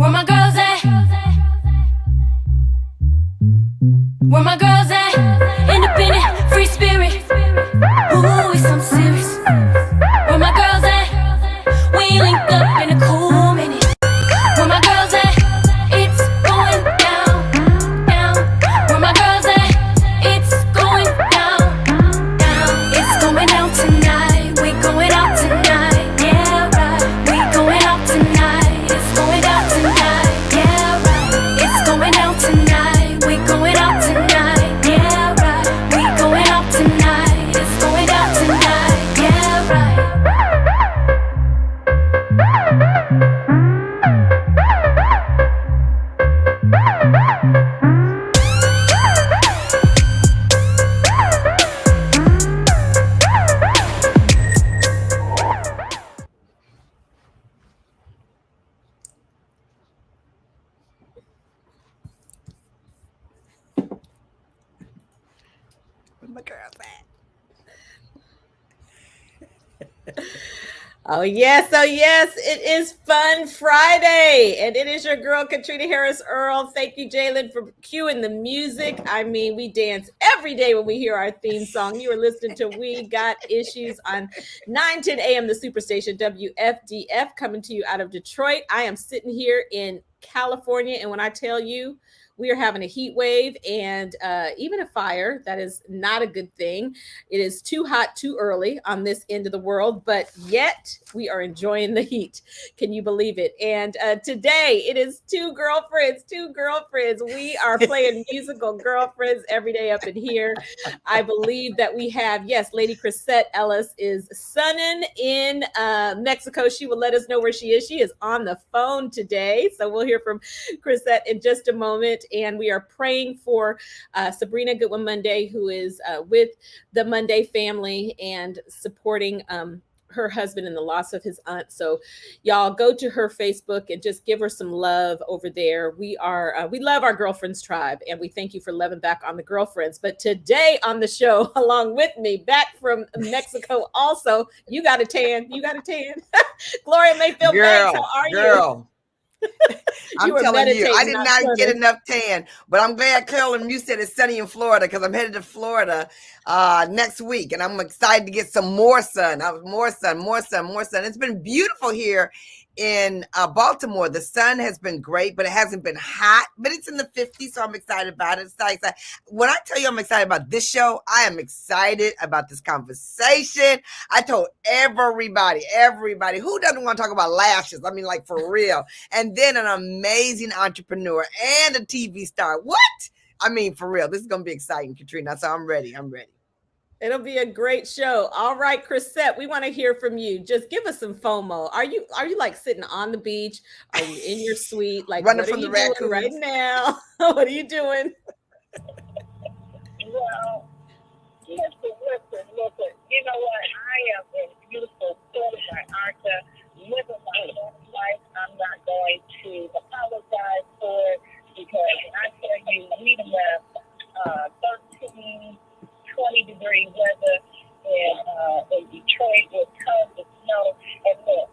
Where my girls at? Where my girls at? Independent, free spirit. Ooh, it's something serious. Where my girls at? We ain't linked up in a cool minute. Where my girls at? It's going down, down. Where my girls at? It's going down, down. It's going down tonight. We going out tonight. Yeah, right. We going out tonight. It's going down tonight. Yeah, right. It's going down tonight. We going out tonight. Yeah, right. We going out tonight. It's going down tonight. Yeah, right. My girl's at. Oh yes, it is Fun Friday, and it is your girl Katrina Harris Earl. Thank you, Jalen, for cueing the music. I mean, we dance every day when we hear our theme song. You are listening to We Got Issues on 9:10 a.m. the Superstation WFDF, coming to you out of Detroit. I am sitting here in California, and when I tell you, we are having a heat wave and even a fire. That is not a good thing. It is too hot, too early on this end of the world, but yet we are enjoying the heat. Can you believe it? And today it is two girlfriends. We are playing musical girlfriends every day up in here. I believe that we have, yes, Lady Chrisette Ellis is sunning in Mexico. She will let us know where she is. She is on the phone today. So we'll hear from Chrisette in just a moment. And we are praying for Sabrina Goodwin Monday, who is with the Monday family and supporting her husband in the loss of his aunt. So y'all go to her Facebook and just give her some love over there. We love our Girlfriends Tribe, and we thank you for loving back on the girlfriends. But today on the show, along with me, back from Mexico, also, you got a tan. Gloria Mayfield Banks, how are you? I'm telling you, I did not get enough tan, but I'm glad Carolyn, you said it's sunny in Florida because I'm headed to Florida next week, and I'm excited to get some more sun. More sun. It's been beautiful here in Baltimore. The sun has been great, but it hasn't been hot, but it's in the 50s, so I'm excited about it. When I tell you I'm excited about this show, I am excited about this conversation. I told everybody, who doesn't want to talk about lashes? I mean, like, for real. And then an amazing entrepreneur and a TV star. What? I mean, for real. This is going to be exciting, Katrina. So I'm ready. It'll be a great show. All right, Chrisette, we want to hear from you. Just give us some FOMO. Are you like sitting on the beach? Are you in your suite? Like, running what from are you the raccoons doing right now? What are you doing? Well, listen. You know what? I am in beautiful Florida by Arca, living my own life. I'm not going to apologize for it because I tell you, we left 13, 20-degree weather in Detroit with tons of snow. And look,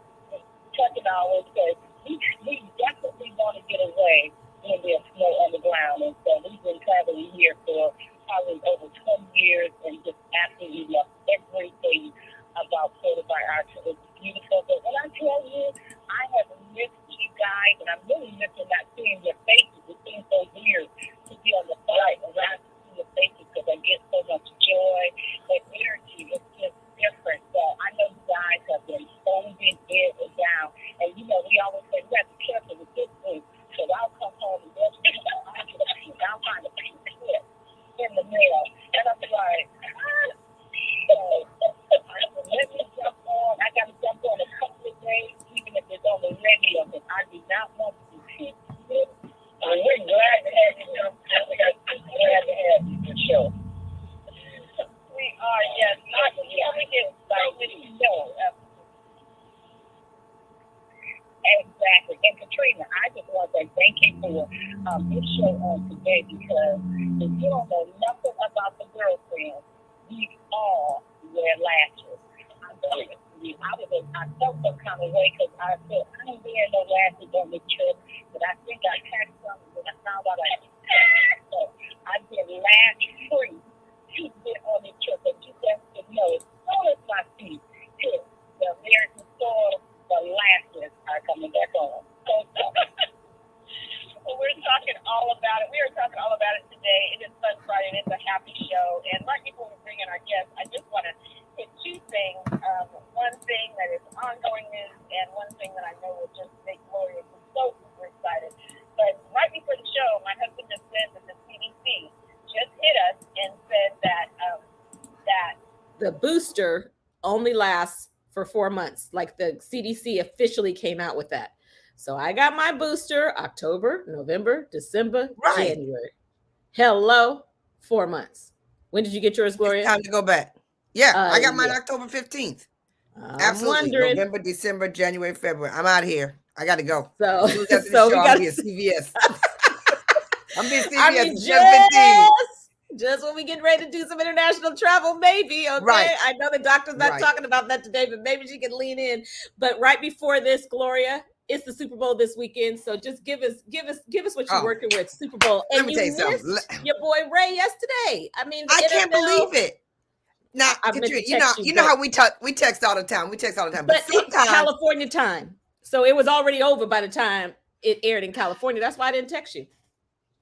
Chuck and I always say, we definitely want to get away when there's snow on the ground. And so we've been traveling here for probably over 20 years and just absolutely love everything about Florida by Arca. It's beautiful. But when I tell you, I have missed you guys, and I'm really missing not seeing your faces. It seems so weird to be on the flight and not see your faces because I get so much joy and energy. It's just different. So I know you guys have been holding it down. And, you know, we always say, we have to be careful with this thing. So I'll come home and I'll find a piece of clip in the mail. And I'll be like, so let me jump on. I got to jump on a couple of days, even if it's on the radio, because I do not want to keep this. And we're glad to have you jump on. We're glad to have you for sure. We are, yes. We get excited. Exactly. And Katrina, I just want to say thank you for this show on today, because if you don't know nothing about the girlfriends, we all wear lashes. I'm going to you. I felt some kind of way because I felt I didn't wear no lashes on the trip, but I think I had some when I found out I had so I've been lash free. She's been on the trip, but you just to know as soon as my feet hit the American soil, the lashes are coming back on. So we're talking all about it. We are talking all about it today. It is Fun Friday. It's a happy show. And right before we bring in our guests, I just want to hit two things. One thing that is ongoing news and one thing that I know will just make Gloria so super excited. But right before the show, my husband just said that the CDC just hit us and said that the booster only lasts for 4 months. Like the CDC officially came out with that. So I got my booster October, November, December, January. Hello, 4 months. When did you get yours, Gloria? It's time to go back. Yeah, I got mine October 15th. Absolutely. November, December, January, February. I'm out here. I got to go. So we got to be at CVS. I'm being CVS. Just when we get ready to do some international travel, maybe. Okay. Right. I know the doctor's not talking about that today, but maybe she can lean in. But right before this, Gloria, it's the Super Bowl this weekend. So just give us what you're working with. Super Bowl. And let me tell you something. Your boy Ray yesterday. I mean, I can't believe it. Now, you know how we text all the time. But it's California time. So it was already over by the time it aired in California. That's why I didn't text you.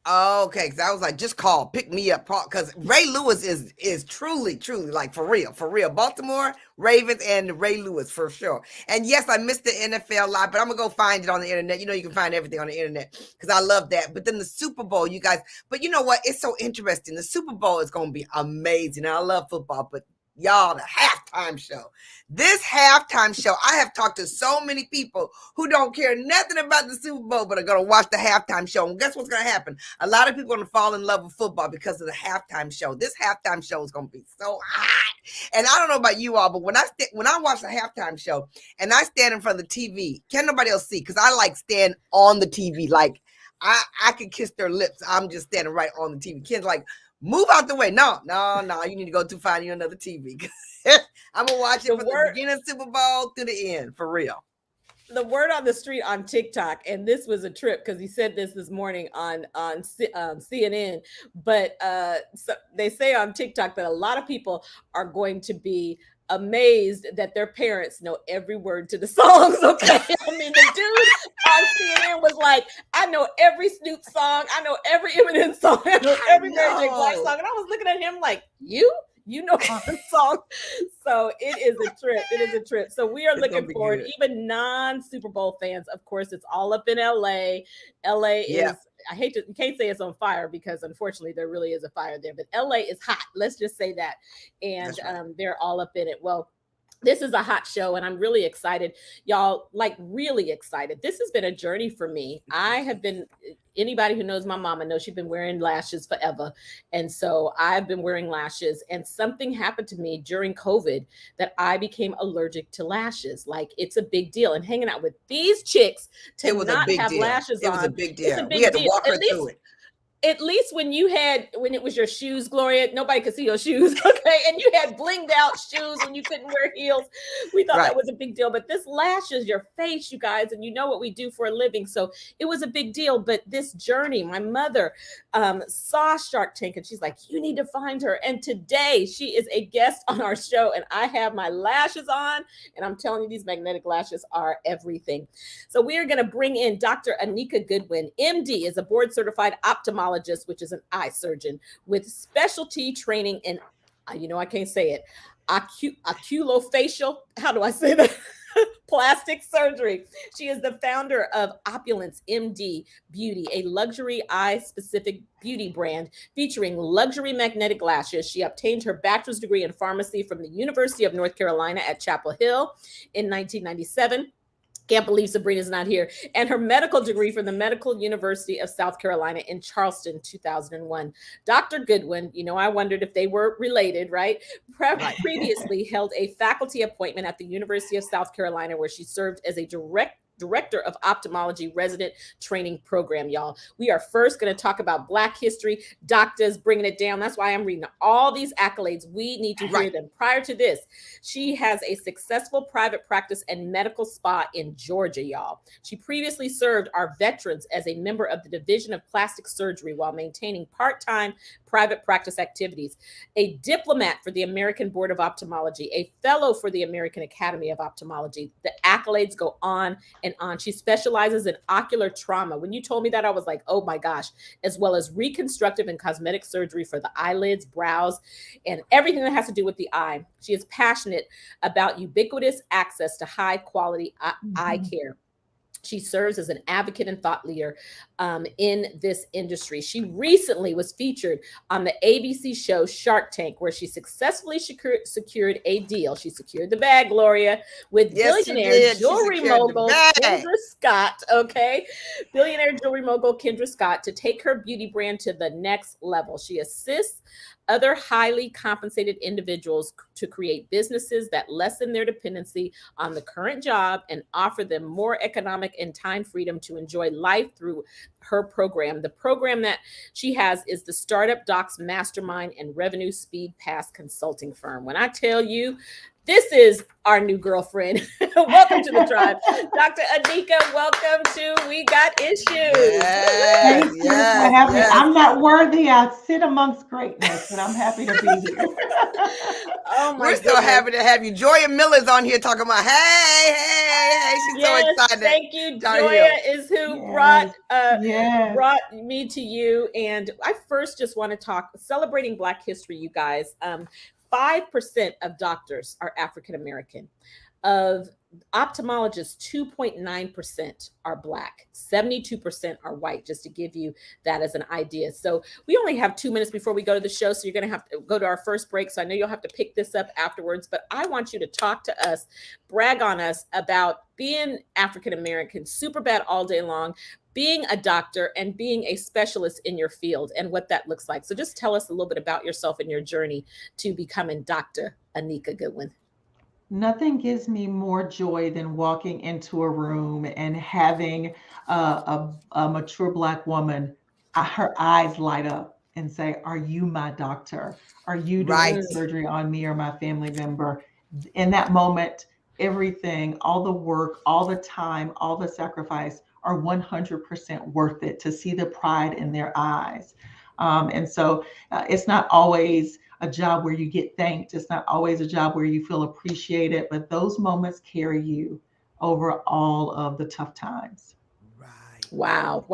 Okay, because I was like, just call, pick me up, because Ray Lewis is truly like for real. Baltimore Ravens and Ray Lewis for sure. And yes, I missed the NFL live, but I'm gonna go find it on the internet. You know, you can find everything on the internet because I love that. But then the Super Bowl, you guys. But you know what? It's so interesting. The Super Bowl is gonna be amazing. And I love football, but y'all, the halftime show. This halftime show, I have talked to so many people who don't care nothing about the Super Bowl, but are going to watch the halftime show. And guess what's going to happen? A lot of people are going to fall in love with football because of the halftime show. This halftime show is going to be so hot. And I don't know about you all, but when I watch the halftime show and I stand in front of the TV, can't nobody else see because I like stand on the TV. Like I can kiss their lips. I'm just standing right on the TV. Ken's like, move out the way. No. You need to go to find you another TV. I'm going to watch it from the beginning of Super Bowl to the end, for real. The word on the street on TikTok, and this was a trip because he said this morning on CNN, but so they say on TikTok that a lot of people are going to be amazed that their parents know every word to the songs. Okay. I mean, the dude on CNN was like, I know every Snoop song. I know every Eminem song. I know every Mary J. Blige song. And I was looking at him like, you know all the songs. So it is a trip. So we are looking forward, even non-Super Bowl fans. Of course, it's all up in LA. LA is, you can't say it's on fire because unfortunately there really is a fire there, but LA is hot. Let's just say that. And they're all up in it. Well, this is a hot show and I'm really excited, y'all, like really excited. This has been a journey for me. Anybody who knows my mama knows she's been wearing lashes forever. And so I've been wearing lashes and something happened to me during COVID that I became allergic to lashes. Like it's a big deal. And hanging out with these chicks to not have lashes on. It was a big deal. We had to walk her through it. At least when it was your shoes, Gloria, nobody could see your shoes, okay? And you had blinged out shoes when you couldn't wear heels. We thought that was a big deal. But this lashes your face, you guys, and you know what we do for a living. So it was a big deal. But this journey, my mother saw Shark Tank and she's like, you need to find her. And today she is a guest on our show and I have my lashes on and I'm telling you, these magnetic lashes are everything. So we are going to bring in Dr. Anika Goodwin, MD, is a board certified ophthalmologist, which is an eye surgeon with specialty training in, I can't say it, oculofacial, how do I say that? Plastic surgery. She is the founder of OpulenceMD Beauty, a luxury eye-specific beauty brand featuring luxury magnetic lashes. She obtained her bachelor's degree in pharmacy from the University of North Carolina at Chapel Hill in 1997. Can't believe Sabrina's not here. And her medical degree from the Medical University of South Carolina in Charleston, 2001. Dr. Goodwin, I wondered if they were related, right? Previously held a faculty appointment at the University of South Carolina, where she served as a direct Director of Ophthalmology Resident Training Program, y'all. We are first going to talk about Black history. Doctors bringing it down. That's why I'm reading all these accolades. We need to hear them. Prior to this, she has a successful private practice and medical spa in Georgia, y'all. She previously served our veterans as a member of the Division of Plastic Surgery while maintaining part-time private practice activities, a diplomat for the American Board of Ophthalmology, a fellow for the American Academy of Ophthalmology. The accolades go on and on. She specializes in ocular trauma. When you told me that, I was like, oh my gosh, as well as reconstructive and cosmetic surgery for the eyelids, brows, and everything that has to do with the eye. She is passionate about ubiquitous access to high quality eye care. She serves as an advocate and thought leader in this industry. She recently was featured on the ABC show Shark Tank, where she successfully secured a deal. She secured the bag, Gloria, with billionaire jewelry mogul Kendra Scott. Okay. Billionaire jewelry mogul Kendra Scott to take her beauty brand to the next level. She assists other highly compensated individuals to create businesses that lessen their dependency on the current job and offer them more economic and time freedom to enjoy life through her program. The program that she has is the Startup Docs Mastermind and Revenue Speed Pass consulting firm. When I tell you, this is our new girlfriend. Welcome to the tribe. Dr. Anika, welcome to We Got Issues. Yes. I'm not worthy. I sit amongst greatness, but I'm happy to be here. Oh my We're so happy to have you. Joya Miller's on here talking about, hey. She's so excited. Thank you. Joya is who brought me to you. And I first just want to talk, celebrating Black history, you guys. 5% of doctors are African American. Of ophthalmologists, 2.9% are Black. 72% are white, just to give you that as an idea. So we only have 2 minutes before we go to the show, so you're going to have to go to our first break. So I know you'll have to pick this up afterwards, but I want you to talk to us, brag on us about being African American, super bad all day long, being a doctor and being a specialist in your field and what that looks like. So just tell us a little bit about yourself and your journey to becoming Dr. Anika Goodwin. Nothing gives me more joy than walking into a room and having a mature Black woman, her eyes light up and say, are you my doctor? Are you doing surgery on me or my family member? In that moment, everything, all the work, all the time, all the sacrifice are 100% worth it to see the pride in their eyes. And so it's not always a job where you get thanked. It's not always a job where you feel appreciated, but those moments carry you over all of the tough times. Wow.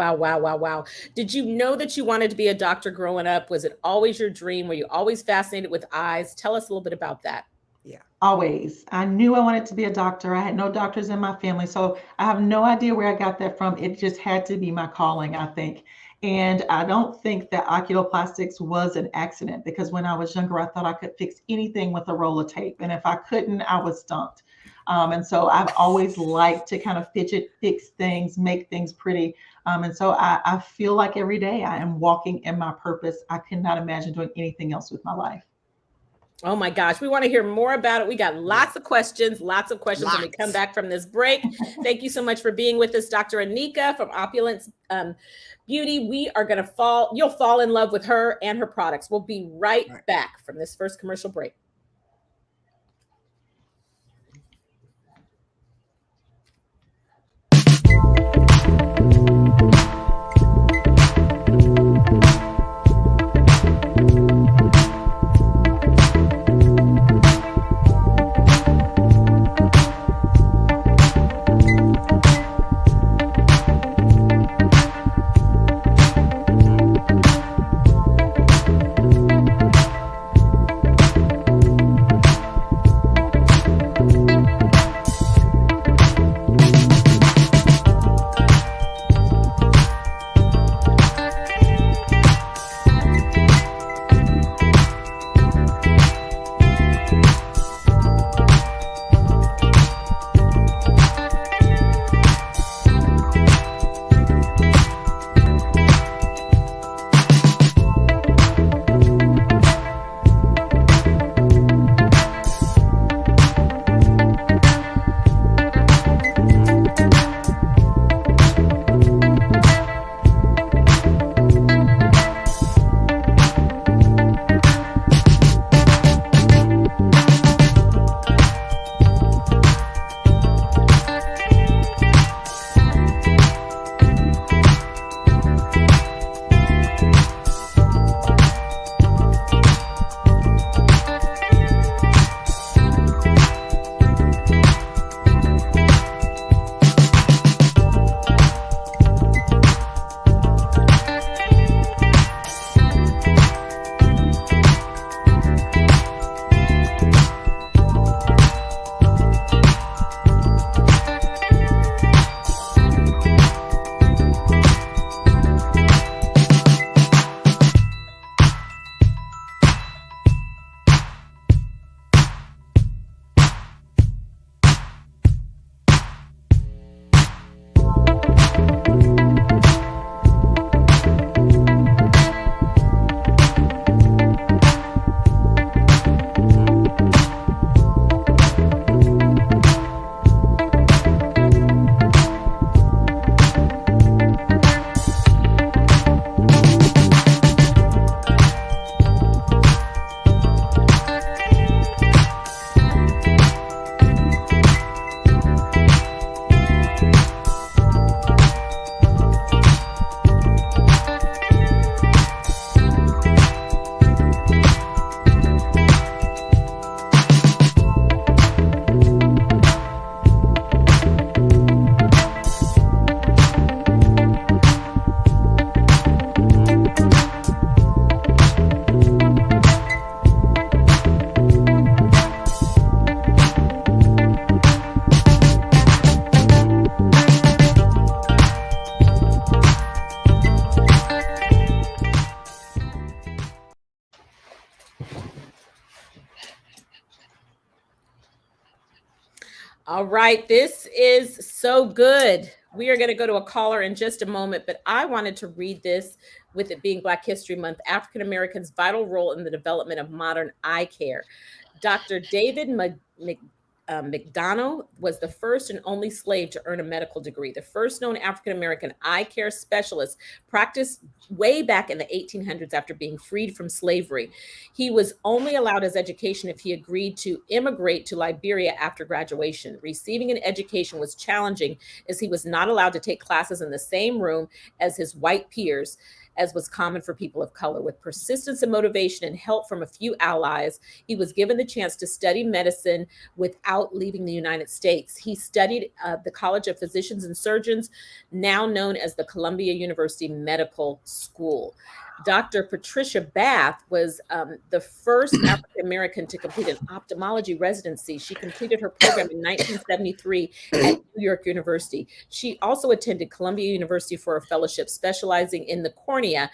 Did you know that you wanted to be a doctor growing up? Was it always your dream? Were you always fascinated with eyes? Tell us a little bit about that. Yeah. Always. I knew I wanted to be a doctor. I had no doctors in my family, so I have no idea where I got that from. It just had to be my calling, I think. And I don't think that oculoplastics was an accident, because when I was younger, I thought I could fix anything with a roll of tape. And if I couldn't, I was stumped. And so I've always liked to kind of fidget, fix things, make things pretty. And so I feel like every day I am walking in my purpose. I cannot imagine doing anything else with my life. Oh my gosh, we want to hear more about it. We got lots of questions when we come back from this break. Thank you so much for being with us, Dr. Anika from Opulence Beauty. We are going to you'll fall in love with her and her products. We'll be right back from this first commercial break. All right, this is so good. We are going to go to a caller in just a moment, but I wanted to read this with it being Black History Month, African Americans' vital role in the development of modern eye care. Dr. David McDonough was the first and only slave to earn a medical degree. The first known African-American eye care specialist practiced way back in the 1800s after being freed from slavery. He was only allowed his education if he agreed to immigrate to Liberia after graduation. Receiving an education was challenging as he was not allowed to take classes in the same room as his white peers, as was common for people of color. With persistence and motivation and help from a few allies, he was given the chance to study medicine without leaving the United States. He studied at the College of Physicians and Surgeons, now known as the Columbia University Medical School. Dr. Patricia Bath was the first African American to complete an ophthalmology residency. She completed her program in 1973 at New York University. She also attended Columbia University for a fellowship specializing in the cornea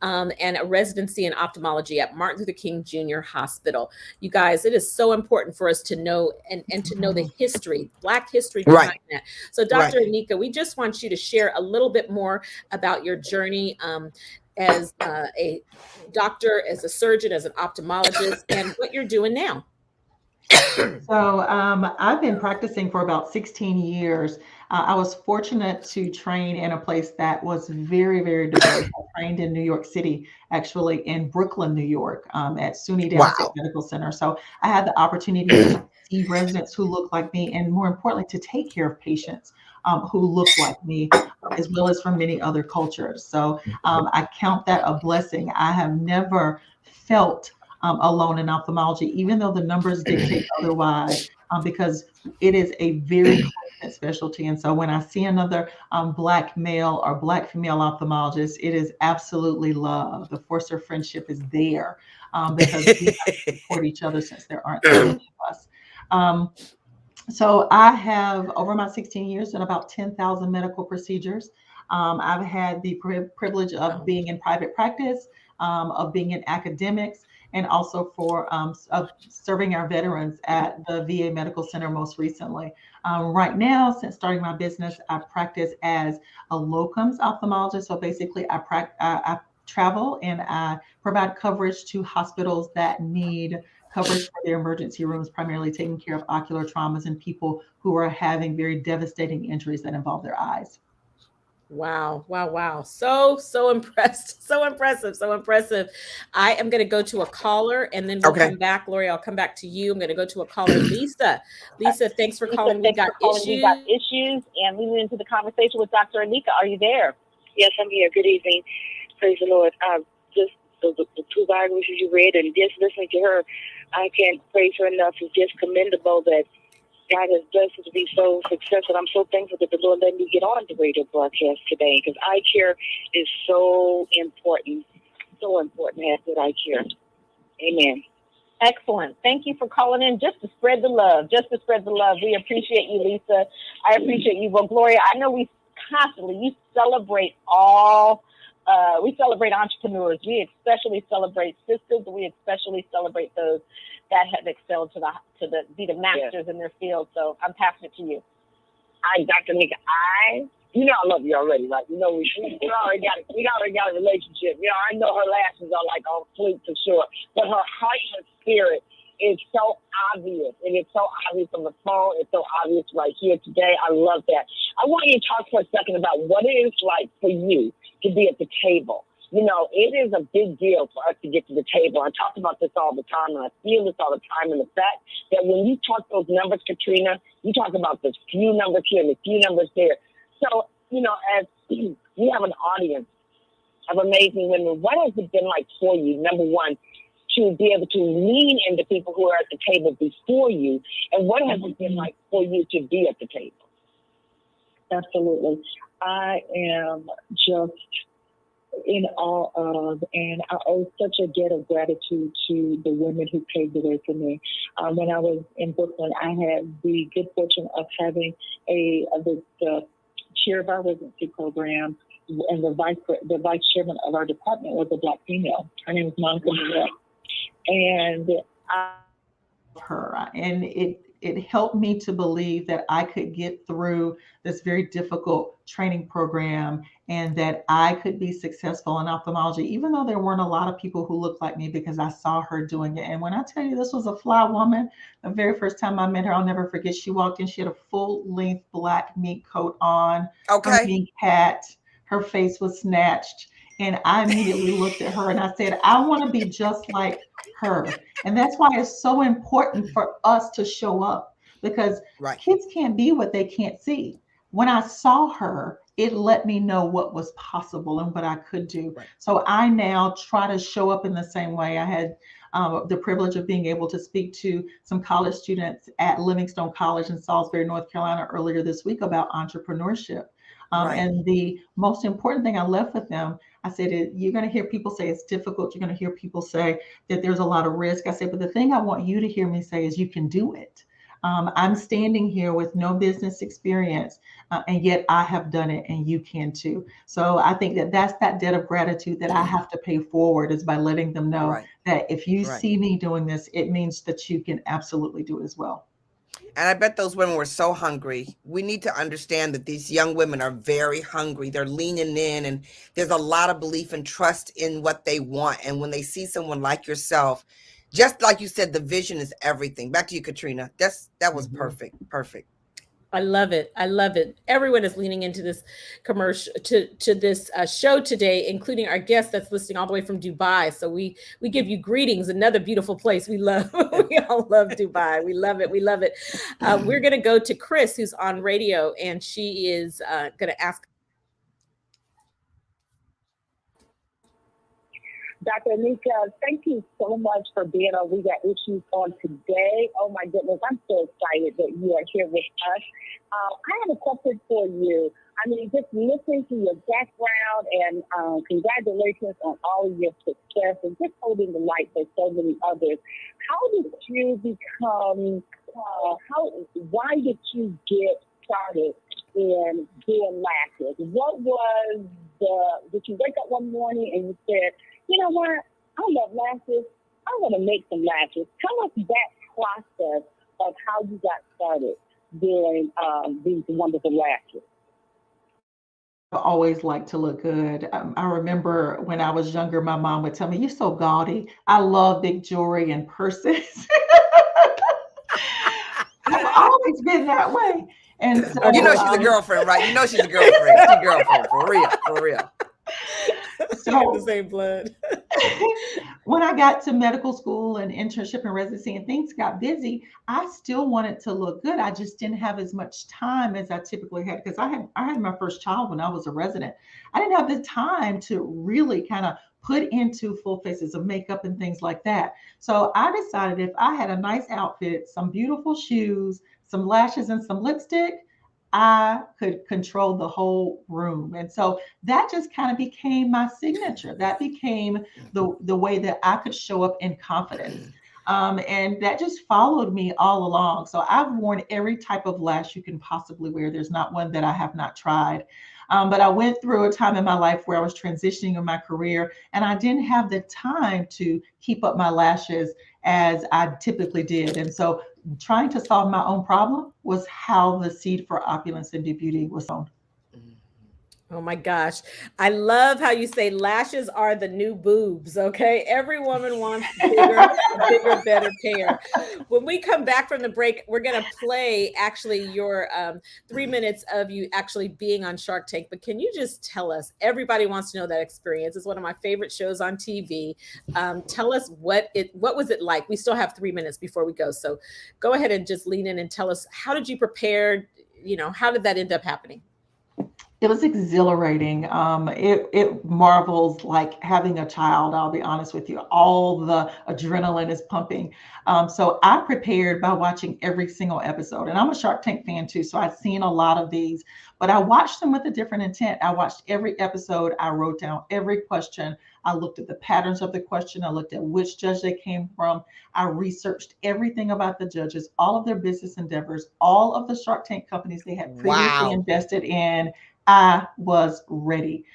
and a residency in ophthalmology at Martin Luther King Jr. Hospital. You guys, it is so important for us to know and to know the history, Black history behind that. So Dr. Anika, we just want you to share a little bit more about your journey as a doctor, as a surgeon, as an ophthalmologist, and what you're doing now. So I've been practicing for about 16 years. I was fortunate to train in a place that was very, very diverse. I trained in New York City, actually in Brooklyn, New York, at SUNY Downstate Medical Center. So I had the opportunity to see residents who look like me, and more importantly, to take care of patients who look like me, as well as from many other cultures. So I count that a blessing. I have never felt alone in ophthalmology, even though the numbers dictate otherwise, because it is a very close specialty. And so when I see another Black male or Black female ophthalmologist, it is absolutely love. The force of friendship is there because we have to support each other since there aren't so many of us. So I have, over my 16 years, done about 10,000 medical procedures. I've had the privilege of being in private practice, of being in academics, and also for of serving our veterans at the VA Medical Center most recently. Right now, since starting my business, I practice as a locums ophthalmologist. So basically, I travel and I provide coverage to hospitals that need coverage for their emergency rooms, primarily taking care of ocular traumas and people who are having very devastating injuries that involve their eyes. Wow. Wow. Wow. So impressed. So impressive. I am going to go to a caller and then we'll come back. Lori, I'll come back to you. I'm going to go to a caller. Lisa, thanks for calling. We got issues. And we went into the conversation with Dr. Anika. Are you there? Yes, I'm here. Good evening. Praise the Lord. Just the two biographies you read and just listening to her, I can't praise her enough. It's just commendable that God has blessed us to be so successful. I'm so thankful that the Lord let me get on the radio broadcast today because eye care is so important. So important to have good eye care. Amen. Excellent. Thank you for calling in just to spread the love. We appreciate you, Lisa. I appreciate you. Well, Gloria, I know we celebrate we celebrate entrepreneurs. We especially celebrate sisters. We especially celebrate those that have excelled to be the masters in their field. So I'm passing it to you. Dr. Nika, I love you already, right? We already got a relationship. I know her lashes are like on fleek for sure, but her heart and spirit is so obvious, and it's so obvious on the phone. It's so obvious right here today. I love that. I want you to talk for a second about what it is like for you to be at the table. It is a big deal for us to get to the table. I talk about this all the time, and I feel this all the time. And the fact that when you talk those numbers, Katrina, you talk about the few numbers here and the few numbers there. So, as you have an audience of amazing women, what has it been like for you, number one, to be able to lean into people who are at the table before you, and what has it been like for you to be at the table? Absolutely. I am just in awe of, and I owe such a debt of gratitude to the women who paved the way for me. When I was in Brooklyn, I had the good fortune of having the chair of our residency program, and the vice chairman of our department was a Black female. Her name was Monica Goodwin. And her, and it it helped me to believe that I could get through this very difficult training program and that I could be successful in ophthalmology, even though there weren't a lot of people who looked like me, because I saw her doing it. And when I tell you this was a fly woman, the very first time I met her, I'll never forget. She walked in, she had a full length black mink coat on, her mink hat, her face was snatched. And I immediately looked at her and I said, I want to be just like her. And that's why it's so important for us to show up, because kids can't be what they can't see. When I saw her, it let me know what was possible and what I could do. So I now try to show up in the same way. I had the privilege of being able to speak to some college students at Livingstone College in Salisbury, North Carolina earlier this week about entrepreneurship. And the most important thing I left with them, I said, you're going to hear people say it's difficult. You're going to hear people say that there's a lot of risk. I said, but the thing I want you to hear me say is you can do it. I'm standing here with no business experience, and yet I have done it, and you can too. So I think that that's that debt of gratitude that I have to pay forward, is by letting them know that if you see me doing this, it means that you can absolutely do it as well. And I bet those women were so hungry. We need to understand that these young women are very hungry. They're leaning in, and there's a lot of belief and trust in what they want. And when they see someone like yourself, just like you said, the vision is everything. Back to you, Katrina. That was perfect. Perfect. I love it. I love it. Everyone is leaning into this commercial, to this show today, including our guest that's listening all the way from Dubai. So we give you greetings. Another beautiful place we love. We all love Dubai. We love it. We love it. We're going to go to Chris, who's on radio, and she is going to ask. Dr. Anika, thank you so much for being on We Got Issues on today. Oh my goodness, I'm so excited that you are here with us. I have a question for you. I mean, just listening to your background, and congratulations on all of your success and just holding the light for so many others. How did you become, why did you get started in doing lashes? What was did you wake up one morning and you said, you know what, I love lashes, I want to make some lashes? Tell us that process of how you got started doing these wonderful lashes. I always like to look good. I remember when I was younger, my mom would tell me, you're so gaudy. I love big jewelry and purses. I've always been that way. And so, you know she's a girlfriend, right? You know she's a girlfriend. She's a girlfriend, for real, for real. So the same blood. When I got to medical school and internship and residency and things got busy, I still wanted to look good. I just didn't have as much time as I typically had, because I had my first child when I was a resident. I didn't have the time to really kind of put into full faces of makeup and things like that. So I decided if I had a nice outfit, some beautiful shoes, some lashes, and some lipstick, I could control the whole room. And so that just kind of became my signature. That became the way that I could show up in confidence. And that just followed me all along. So I've worn every type of lash you can possibly wear. There's not one that I have not tried. But I went through a time in my life where I was transitioning in my career, and I didn't have the time to keep up my lashes as I typically did. And so trying to solve my own problem was how the seed for OpulenceMD Beauty was sown. Oh my gosh. I love how you say lashes are the new boobs. Okay. Every woman wants bigger, better care. When we come back from the break, we're going to play actually your 3 minutes of you actually being on Shark Tank. But can you just tell us, everybody wants to know that experience. It's one of my favorite shows on TV. Tell us what was it like? We still have 3 minutes before we go. So go ahead and just lean in and tell us, how did you prepare? How did that end up happening? It was exhilarating. It marvels like having a child. I'll be honest with you. All the adrenaline is pumping. So I prepared by watching every single episode. And I'm a Shark Tank fan too, so I've seen a lot of these. But I watched them with a different intent. I watched every episode. I wrote down every question. I looked at the patterns of the question. I looked at which judge they came from. I researched everything about the judges, all of their business endeavors, all of the Shark Tank companies they had previously invested in. I was ready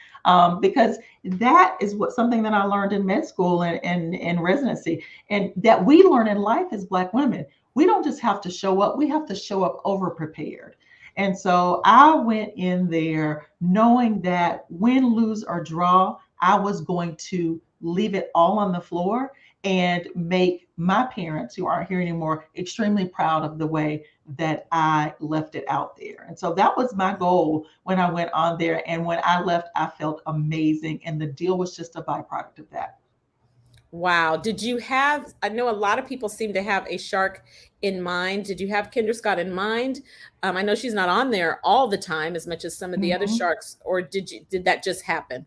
because that is something that I learned in med school and residency, and that we learn in life as Black women. we don't just have to show up, we have to show up over prepared. And so I went in there knowing that win, lose, or draw, I was going to leave it all on the floor and make my parents, who aren't here anymore, extremely proud of the way that I left it out there. And so that was my goal when I went on there. And when I left, I felt amazing. And the deal was just a byproduct of that. Wow. Did you have, I know a lot of people seem to have a shark in mind. Did you have Kendra Scott in mind? I know she's not on there all the time as much as some of the other sharks, or did that just happen?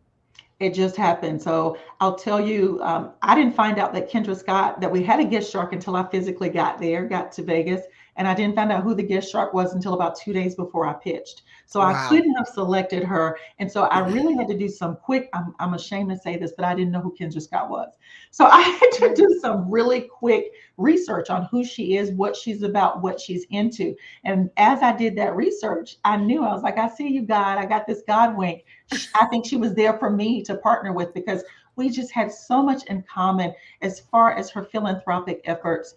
It just happened. So I'll tell you, I didn't find out that Kendra Scott, that we had a guest shark until I physically got to Vegas. And I didn't find out who the guest shark was until about 2 days before I pitched. So wow. I couldn't have selected her. And so I really had to do some quick, I'm ashamed to say this, but I didn't know who Kendra Scott was. So I had to do some really quick research on who she is, what she's about, what she's into. And as I did that research, I knew, I was like, I see you, God. I got this God wink. I think she was there for me to partner with, because we just had so much in common as far as her philanthropic efforts,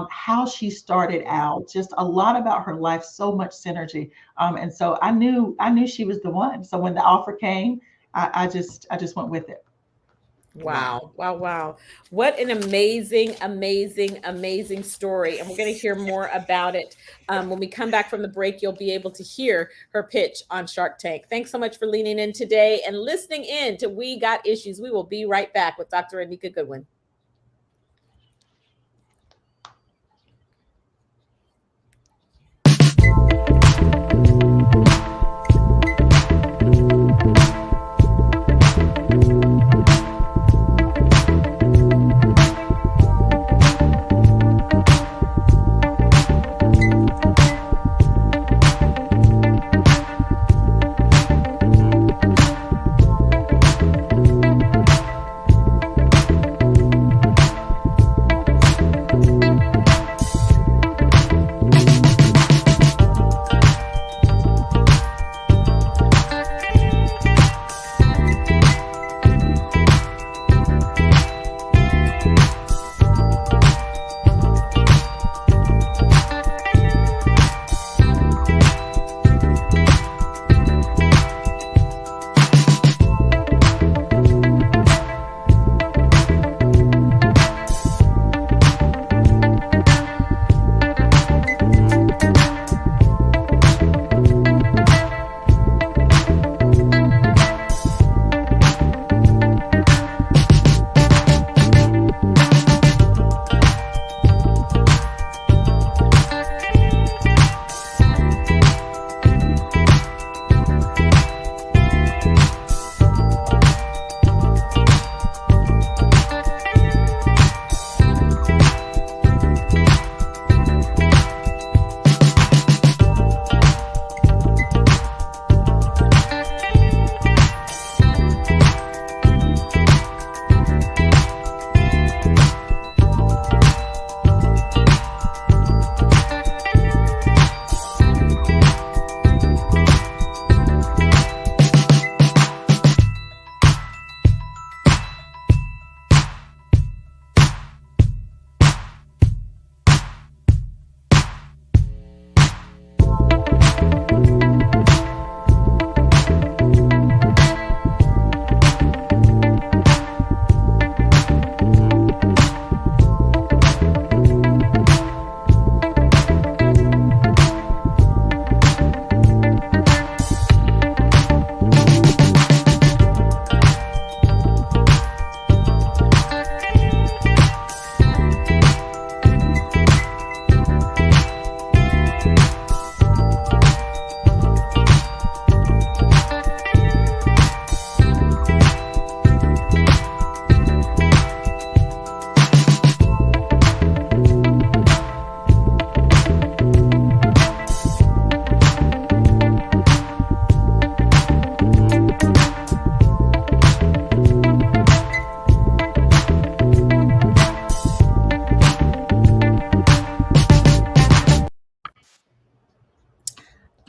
how she started out, just a lot about her life, so much synergy. And so I knew she was the one. So when the offer came, I just went with it. Wow. Wow. Wow. What an amazing, amazing, amazing story. And we're going to hear more about it. When we come back from the break, you'll be able to hear her pitch on Shark Tank. Thanks so much for leaning in today and listening in to We Got Issues. We will be right back with Dr. Anika Goodwin.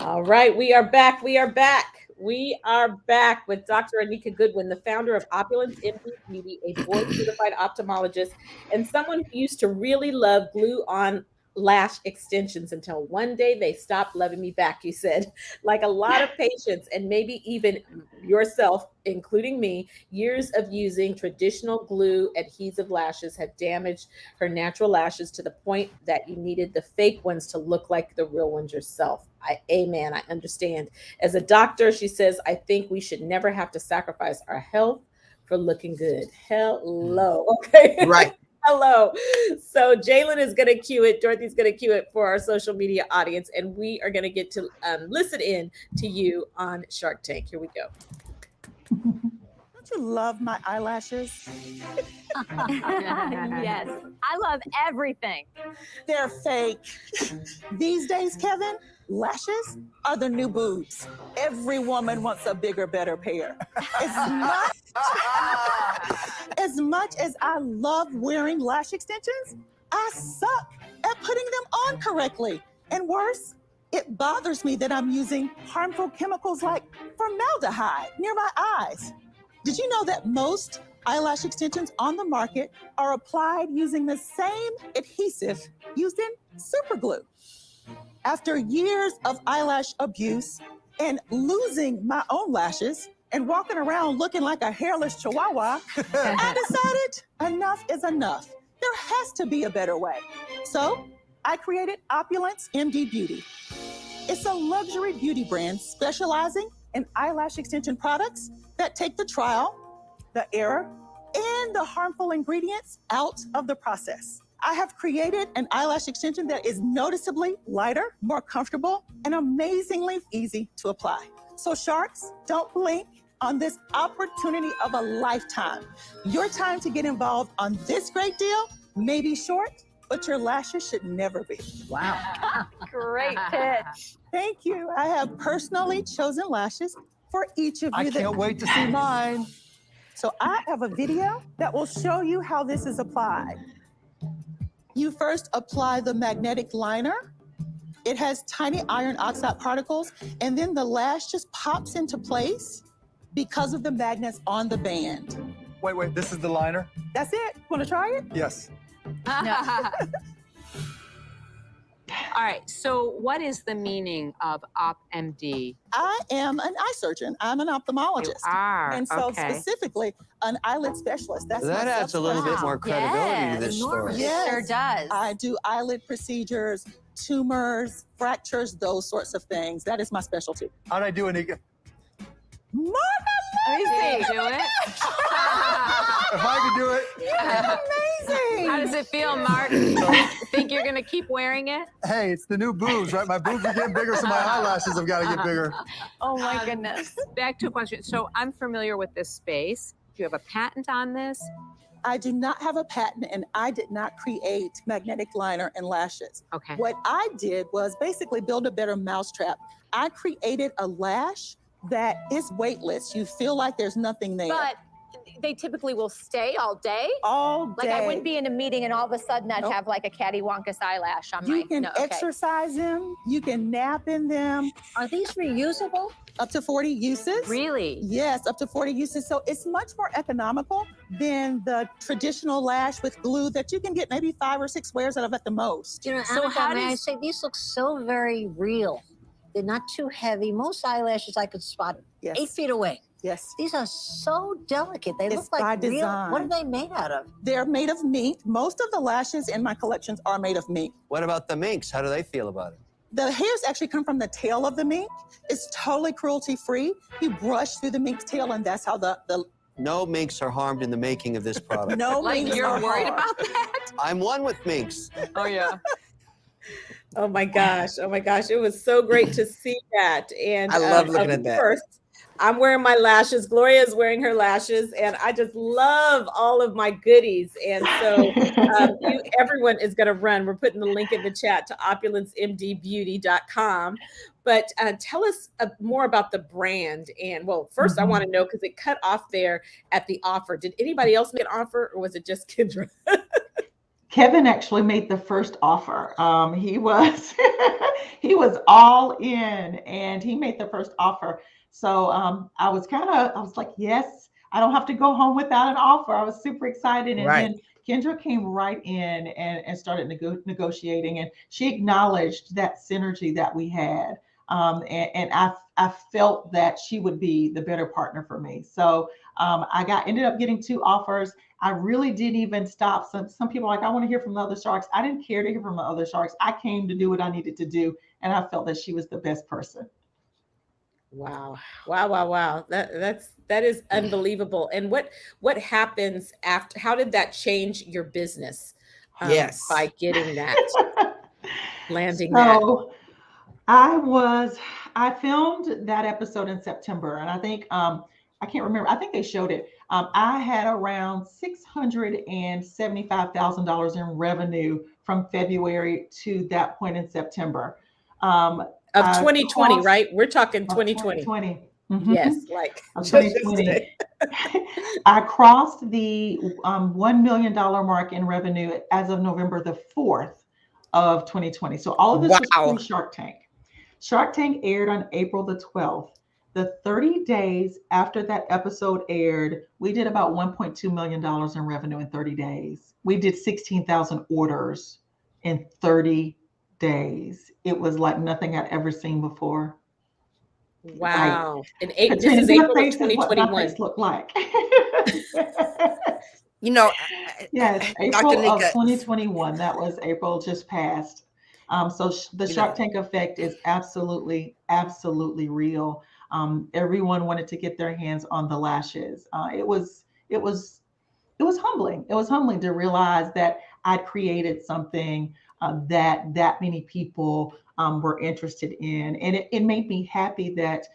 All right, we are back. We are back. We are back with Dr. Anika Goodwin, the founder of OpulenceMD Beauty, a board-certified ophthalmologist, and someone who used to really love glue-on lash extensions until one day they stopped loving me back, you said. Like a lot of patients, and maybe even yourself, including me, years of using traditional glue adhesive lashes have damaged her natural lashes to the point that you needed the fake ones to look like the real ones yourself. Amen. I understand. As a doctor, she says, I think we should never have to sacrifice our health for looking good. Hello. Okay. Right. Hello. So Jalen is going to cue it. Dorothy's going to cue it for our social media audience. And we are going to get to listen in to you on Shark Tank. Here we go. Don't you love my eyelashes? Yes, I love everything. They're fake. These days, Kevin, lashes are the new boobs. Every woman wants a bigger, better pair. As much as I love wearing lash extensions, I suck at putting them on correctly. And worse, it bothers me that I'm using harmful chemicals like formaldehyde near my eyes. Did you know that most eyelash extensions on the market are applied using the same adhesive used in super glue? After years of eyelash abuse and losing my own lashes and walking around looking like a hairless chihuahua, I decided enough is enough. There has to be a better way. So I created OpulenceMD Beauty. It's a luxury beauty brand specializing in eyelash extension products that take the trial, the error, and the harmful ingredients out of the process. I have created an eyelash extension that is noticeably lighter, more comfortable, and amazingly easy to apply. So sharks, don't blink on this opportunity of a lifetime. Your time to get involved on this great deal may be short, but your lashes should never be. Wow. Great pitch. Thank you. I have personally chosen lashes for each of you. I can't wait to see mine. So I have a video that will show you how this is applied. You first apply the magnetic liner. It has tiny iron oxide particles, and then the lash just pops into place because of the magnets on the band. Wait, this is the liner? That's it. Want to try it? Yes. All right, so what is the meaning of OpMD? I am an eye surgeon. I'm an ophthalmologist. You are, And so okay. specifically, an eyelid specialist. That's That my adds a little bit more credibility to this story. Yes. Sure does. I do eyelid procedures, tumors, fractures, those sorts of things. That is my specialty. How'd I do, Anika? Mark, Let me see, do it. If I could do it. amazing. How does it feel, Mark? Think you're gonna keep wearing it? Hey, it's the new boobs, right? My boobs are getting bigger, so my eyelashes have got to get bigger. Oh my goodness. Back to a question. So I'm familiar with this space. Do you have a patent on this? I do not have a patent, and I did not create magnetic liner and lashes. Okay. What I did was basically build a better mousetrap. I created a lash that is weightless. You feel like there's nothing there. But they typically will stay all day. all day. Like I wouldn't be in a meeting and all of a sudden I'd Nope. have like a cattywampus eyelash on You my. can No, okay. exercise them. You can nap in them. Are these reusable? Up to 40 uses. Really? Yes, up to 40 uses. So it's much more economical than the traditional lash with glue that you can get maybe 5 or 6 wears out of at the most. You know, So Anika, how may I does- say these look so very real. They're not too heavy. Most eyelashes I could spot Yes. 8 feet away. Yes. These are so delicate. They It's look like by real. design. What are they made out of? They're made of mink. Most of the lashes in my collections are made of mink. What about the minks? How do they feel about it? The hairs actually come from the tail of the mink. It's totally cruelty-free. You brush through the mink's tail, and that's how the No minks are harmed in the making of this product. no Like minks you're are worried harmed. about that? I'm one with minks. Oh yeah. Oh my gosh. Oh my gosh. It was so great to see that. And I love looking of at that. course, I'm wearing my lashes. Gloria is wearing her lashes, and I just love all of my goodies. And so everyone is going to run. We're putting the link in the chat to OpulenceMDBeauty.com. But tell us more about the brand. And well, first I want to know, because it cut off there at the offer. Did anybody else make an offer, or was it just Kendra? Kevin actually made the first offer. He was he was all in, and he made the first offer. So I was like, yes, I don't have to go home without an offer. I was super excited. And Right. then Kendra came right in and started negotiating, and she acknowledged that synergy that we had. And I felt that she would be the better partner for me. So ended up getting 2 offers. I really didn't even stop. Some people are like, I want to hear from the other sharks. I didn't care to hear from the other sharks. I came to do what I needed to do, and I felt that she was the best person. Wow. That is unbelievable. And what happens after? How did that change your business? Yes. By getting that, landing that. So I filmed that episode in September, and I think I can't remember. I think they showed it. I had around $675,000 in revenue from February to that point in September. Of 2020, right? We're talking 2020. 2020. Mm-hmm. Yes, like just 2020. I crossed the $1 million mark in revenue as of November the 4th of 2020. So all of this was pre-Shark Tank. Shark Tank aired on April the 12th. The 30 days after that episode aired, we did about $1.2 million in revenue in 30 days. We did 16,000 orders in 30 days. It was like nothing I'd ever seen before. Wow. And this is April of 2021. Look like. Yes, April of 2021. That was April just passed. So the Shark Tank effect is absolutely real. Everyone wanted to get their hands on the lashes. It was humbling. It was humbling to realize that I'd created something that many people were interested in, and it made me happy that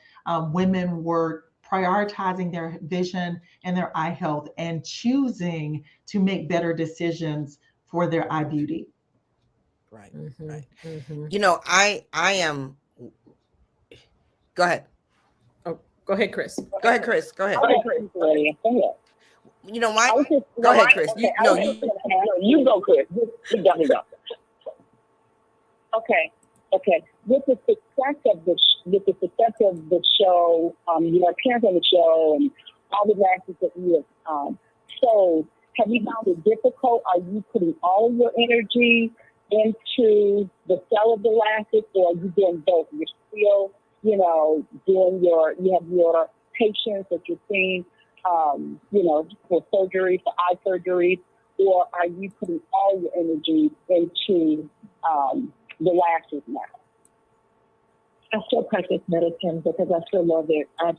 women were prioritizing their vision and their eye health and choosing to make better decisions for their eye beauty. Right. Mm-hmm. Right. Mm-hmm. I am. Go ahead. Oh, go ahead, Chris. Go ahead, Chris. Go ahead. Go ahead. Go ahead, Chris. You go, Chris. You definitely go. Okay. With the success of the show, your appearance on the show, and all the lashes that you have sold, have you found it difficult? Are you putting all of your energy into the sale of the lashes, or are you doing both? You're still, you have your patients that you're seeing, for surgery, for eye surgery, or are you putting all your energy into the lashes now? I still practice medicine because I still love it. I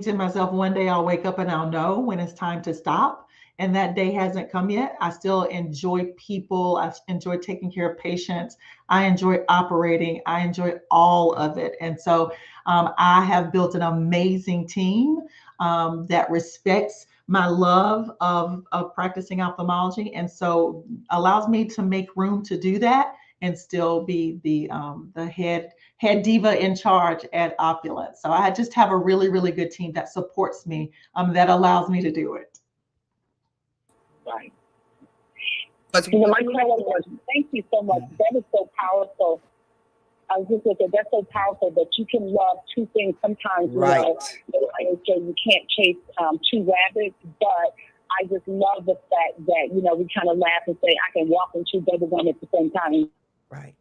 to myself, one day I'll wake up and I'll know when it's time to stop. And that day hasn't come yet. I still enjoy people. I enjoy taking care of patients. I enjoy operating. I enjoy all of it. And so I have built an amazing team that respects my love of practicing ophthalmology. And so allows me to make room to do that and still be the head diva in charge at Opulence. So I just have a really, really good team that supports me, that allows me to do it. Right. My question was, thank you so much. That is so powerful. I was just looking, that's so powerful that you can love two things sometimes. Right. You can't chase two rabbits, but I just love the fact that, we kind of laugh and say, I can walk and chew double gum at the same time. Right.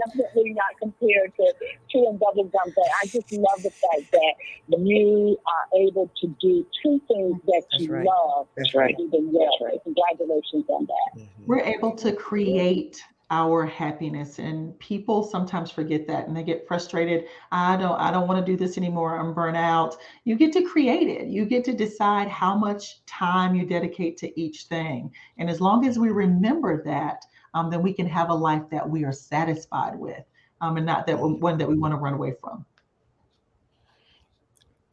Definitely not compared to chewing bubble gum, but I just love the fact that you are able to do two things that you love. That's right. That's right. Congratulations on that. Mm-hmm. We're able to create our happiness, and people sometimes forget that and they get frustrated. I don't want to do this anymore. I'm burnt out. You get to create it. You get to decide how much time you dedicate to each thing. And as long as we remember that, then we can have a life that we are satisfied with, and not that one that we want to run away from.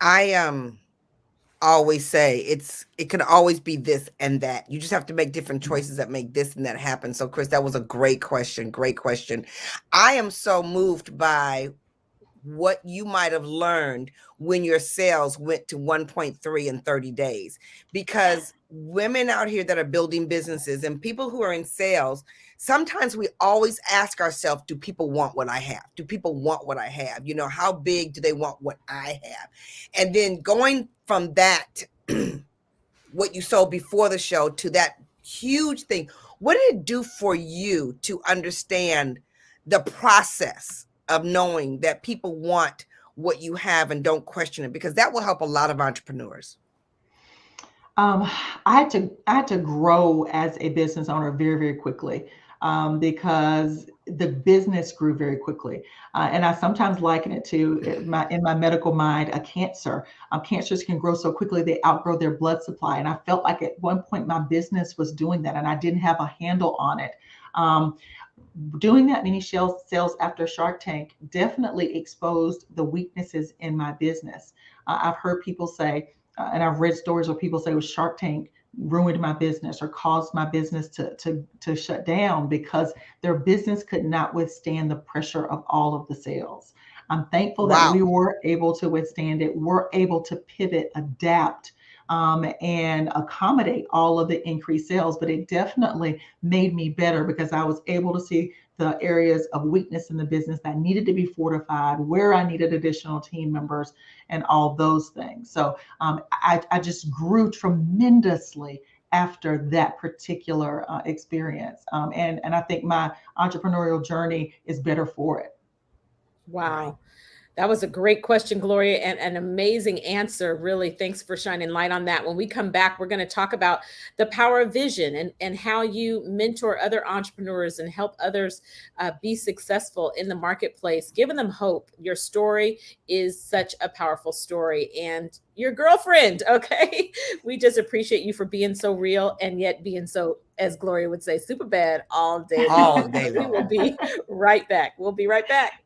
I always say it can always be this and that. You just have to make different choices that make this and that happen. So Chris, that was a great question. Great question. I am so moved by what you might have learned when your sales went to 1.3 in 30 days, because women out here that are building businesses and people who are in sales, sometimes we always ask ourselves, do people want what I have? Do people want what I have? How big do they want what I have? And then going from that what you sold before the show to that huge thing. What did it do for you to understand the process of knowing that people want what you have and don't question it? Because that will help a lot of entrepreneurs. I had to grow as a business owner very, very quickly, because the business grew very quickly. And I sometimes liken it to in my medical mind, a cancer. Cancers can grow so quickly, they outgrow their blood supply. And I felt like at one point my business was doing that and I didn't have a handle on it. Doing that many sales after Shark Tank definitely exposed the weaknesses in my business. I've heard people say, and I've read stories where people say, well, Shark Tank ruined my business or caused my business to shut down because their business could not withstand the pressure of all of the sales. I'm thankful that we were able to withstand it. We're able to pivot, adapt, and accommodate all of the increased sales, but it definitely made me better because I was able to see the areas of weakness in the business that needed to be fortified, where I needed additional team members and all those things. So I just grew tremendously after that particular experience. And I think my entrepreneurial journey is better for it. Wow. That was a great question, Gloria, and an amazing answer. Really, thanks for shining light on that. When we come back, we're going to talk about the power of vision and how you mentor other entrepreneurs and help others be successful in the marketplace, giving them hope. Your story is such a powerful story, and your girlfriend, okay? We just appreciate you for being so real and yet being so, as Gloria would say, super bad all day. All day long. We will be right back. We'll be right back.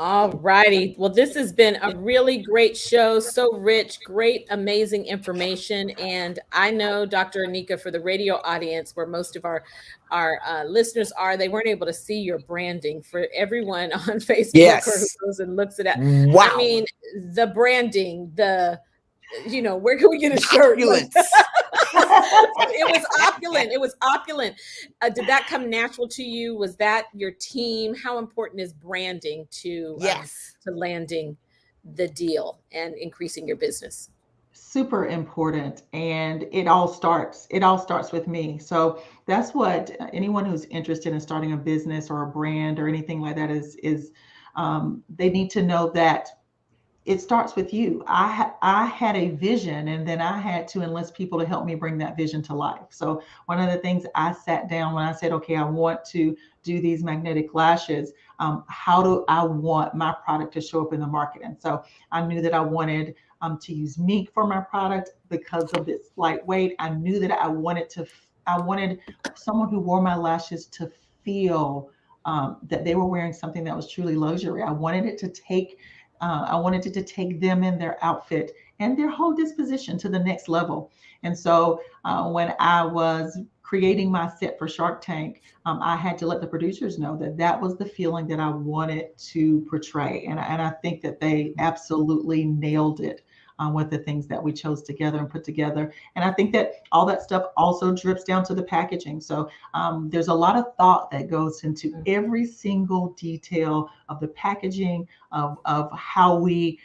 All righty. Well, this has been a really great show. So rich, great, amazing information. And I know, Dr. Anika, for the radio audience, where most of our listeners are, they weren't able to see your branding. For everyone on Facebook or who Yes. goes and looks at it, Wow. I mean, the branding, where can we get a shirt? Opulence. It was opulent. It was opulent. Did that come natural to you? Was that your team? How important is branding to landing the deal and increasing your business? Super important, and it all starts with me. So that's what anyone who's interested in starting a business or a brand or anything like that is they need to know that it starts with you. I had a vision, and then I had to enlist people to help me bring that vision to life. So one of the things I sat down when I said, okay, I want to do these magnetic lashes, how do I want my product to show up in the market? And so I knew that I wanted to use mink for my product because of its lightweight. I knew that I wanted someone who wore my lashes to feel that they were wearing something that was truly luxury. I wanted it to take them in their outfit and their whole disposition to the next level. And so when I was creating my set for Shark Tank, I had to let the producers know that that was the feeling that I wanted to portray. And I think that they absolutely nailed it with the things that we chose together and put together. And I think that all that stuff also drips down to the packaging. So there's a lot of thought that goes into every single detail of the packaging, of how we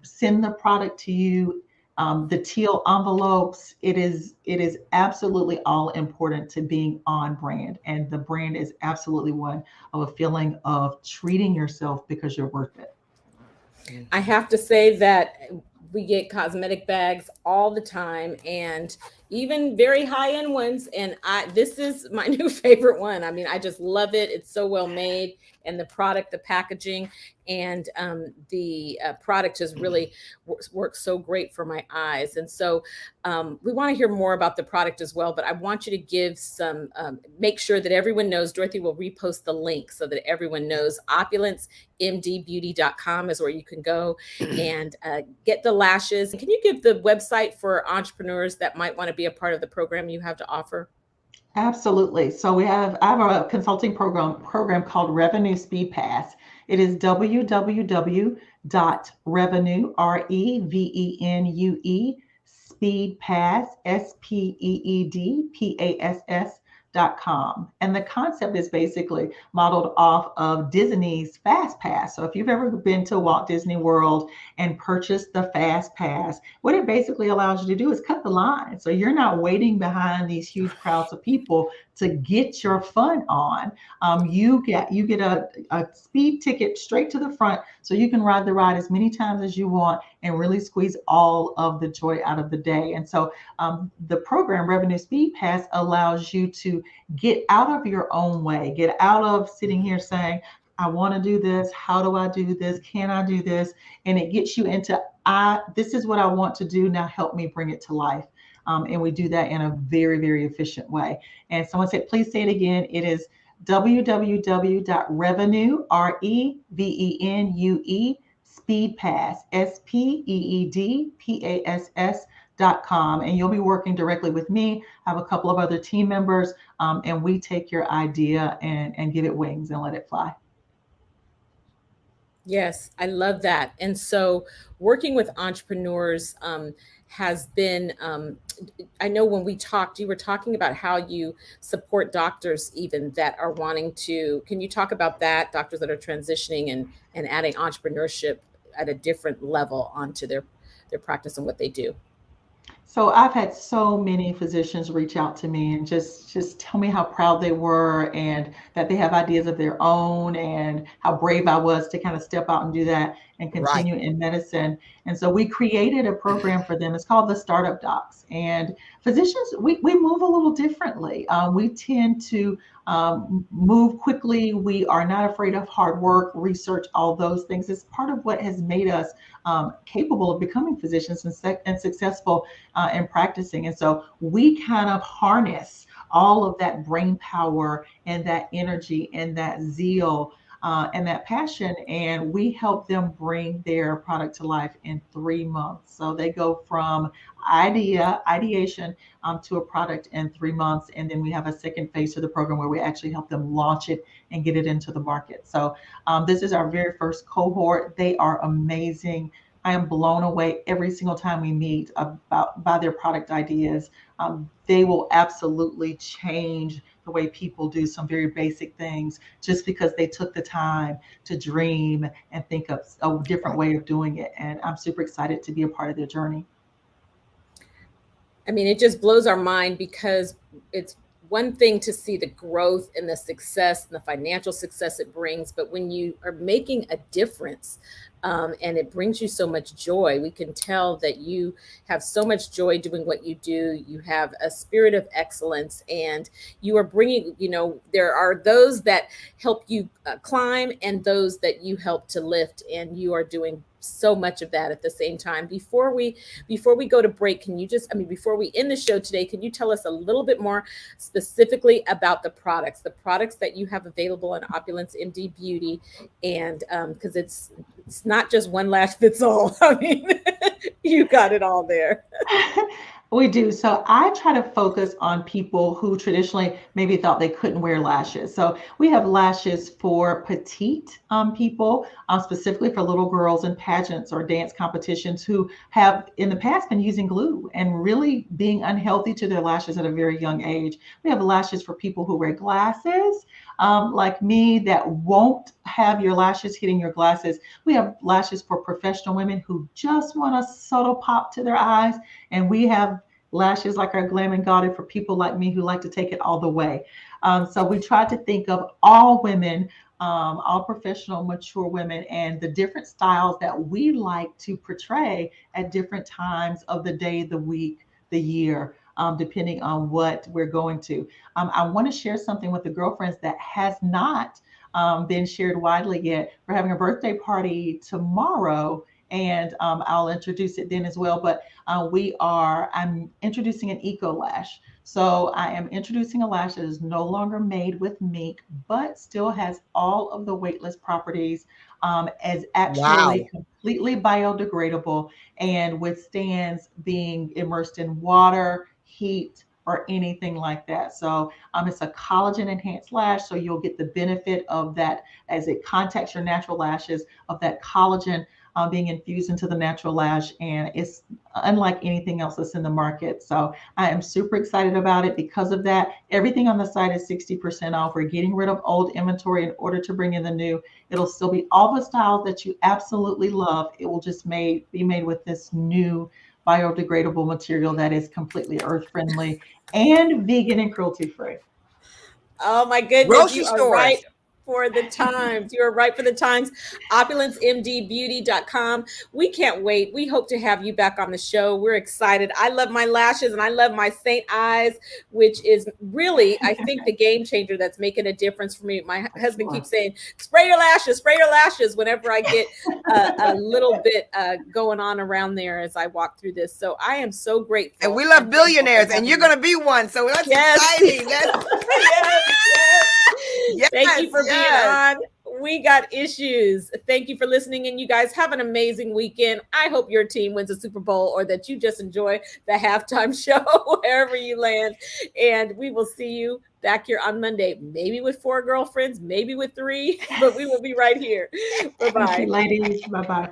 send the product to you, the teal envelopes. It is absolutely all important to being on brand. And the brand is absolutely one of a feeling of treating yourself because you're worth it. I have to say that we get cosmetic bags all the time, and even very high-end ones. And this is my new favorite one. I mean, I just love it. It's so well made, and the product, the packaging, and the product has really worked so great for my eyes. And so we want to hear more about the product as well, but I want you to give some, make sure that everyone knows. Dorothy will repost the link so that everyone knows. OpulenceMDBeauty.com is where you can go and get the lashes. Can you give the website for entrepreneurs that might want to be a part of the program you have to offer? Absolutely. So I have a consulting program called Revenue Speed Pass. It is www.revenue, REVENUE, Speed Pass, SPEEDPASS.com. And the concept is basically modeled off of Disney's Fast Pass. So if you've ever been to Walt Disney World and purchased the Fast Pass, what it basically allows you to do is cut the line. So you're not waiting behind these huge crowds of people to get your fun on. You get a speed ticket straight to the front, so you can ride the ride as many times as you want and really squeeze all of the joy out of the day. And so the program Revenue Speed Pass allows you to get out of your own way, get out of sitting here saying, I want to do this. How do I do this? Can I do this? And it gets you into, this is what I want to do. Now help me bring it to life. And we do that in a very, very efficient way. And someone said, please say it again. It is www.revenue, REVENUE, Speed Pass, SPEEDPASS.com. And you'll be working directly with me. I have a couple of other team members, and we take your idea and give it wings and let it fly. Yes, I love that. And so working with entrepreneurs has been, I know when we talked, you were talking about how you support doctors even that are wanting to, can you talk about that? Doctors that are transitioning and adding entrepreneurship at a different level onto their practice and what they do. So I've had so many physicians reach out to me and just tell me how proud they were and that they have ideas of their own and how brave I was to kind of step out and do that and continue in medicine. And so we created a program for them. It's called the Startup Docs. And physicians, we move a little differently. We tend to move quickly. We are not afraid of hard work, research, all those things. It's part of what has made us capable of becoming physicians and successful in practicing. And so we kind of harness all of that brain power and that energy and that zeal and that passion. And we help them bring their product to life in 3 months. So they go from ideation to a product in 3 months. And then we have a second phase to the program where we actually help them launch it and get it into the market. So this is our very first cohort. They are amazing. I am blown away every single time we meet by their product ideas. They will absolutely change the way people do some very basic things just because they took the time to dream and think of a different way of doing it. And I'm super excited to be a part of their journey. I mean, it just blows our mind because it's one thing to see the growth and the success and the financial success it brings, but when you are making a difference, and it brings you so much joy. We can tell that you have so much joy doing what you do. You have a spirit of excellence, and you are bringing, there are those that help you climb and those that you help to lift, and you are doing so much of that at the same time. Before we go to break, before we end the show today, can you tell us a little bit more specifically about the products that you have available on OpulenceMD Beauty? And because it's not just one lash fits all. I mean, you got it all there. We do. So I try to focus on people who traditionally maybe thought they couldn't wear lashes. So we have lashes for petite people, specifically for little girls in pageants or dance competitions who have in the past been using glue and really being unhealthy to their lashes at a very young age. We have lashes for people who wear glasses, like me, that won't have your lashes hitting your glasses. We have lashes for professional women who just want a subtle pop to their eyes. And we have lashes like our Glam and Gaudy for people like me who like to take it all the way. So we try to think of all women, all professional, mature women, and the different styles that we like to portray at different times of the day, the week, the year, depending on what we're going to. I want to share something with the girlfriends that has not been shared widely yet. We're having a birthday party tomorrow, and I'll introduce it then as well. But I'm introducing an eco lash. So I am introducing a lash that is no longer made with mink, but still has all of the weightless properties, as actually completely biodegradable and withstands being immersed in water, heat, or anything like that. So it's a collagen enhanced lash. So you'll get the benefit of that as it contacts your natural lashes, of that collagen being infused into the natural lash, and it's unlike anything else that's in the market. So I am super excited about it because of that. Everything on the site is 60% off. We're getting rid of old inventory in order to bring in the new. It'll still be all the styles that you absolutely love. It will just be made with this new biodegradable material that is completely earth friendly and vegan and cruelty free. Oh my goodness. Grocery stores. Right for the times. You are right for the times. OpulenceMDBeauty.com. We can't wait. We hope to have you back on the show. We're excited. I love my lashes and I love my Saint Eyes, which is really, I think, the game changer that's making a difference for me. My husband keeps saying, spray your lashes whenever I get a little bit going on around there as I walk through this. So I am so grateful. And we love billionaires, and you're going to be one. So that's exciting. Yes. Thank you for being on. We got issues. Thank you for listening. And you guys have an amazing weekend. I hope your team wins a Super Bowl or that you just enjoy the halftime show wherever you land. And we will see you back here on Monday, maybe with 4 girlfriends, maybe with 3, but we will be right here. Bye-bye. Thank you, ladies. Bye-bye.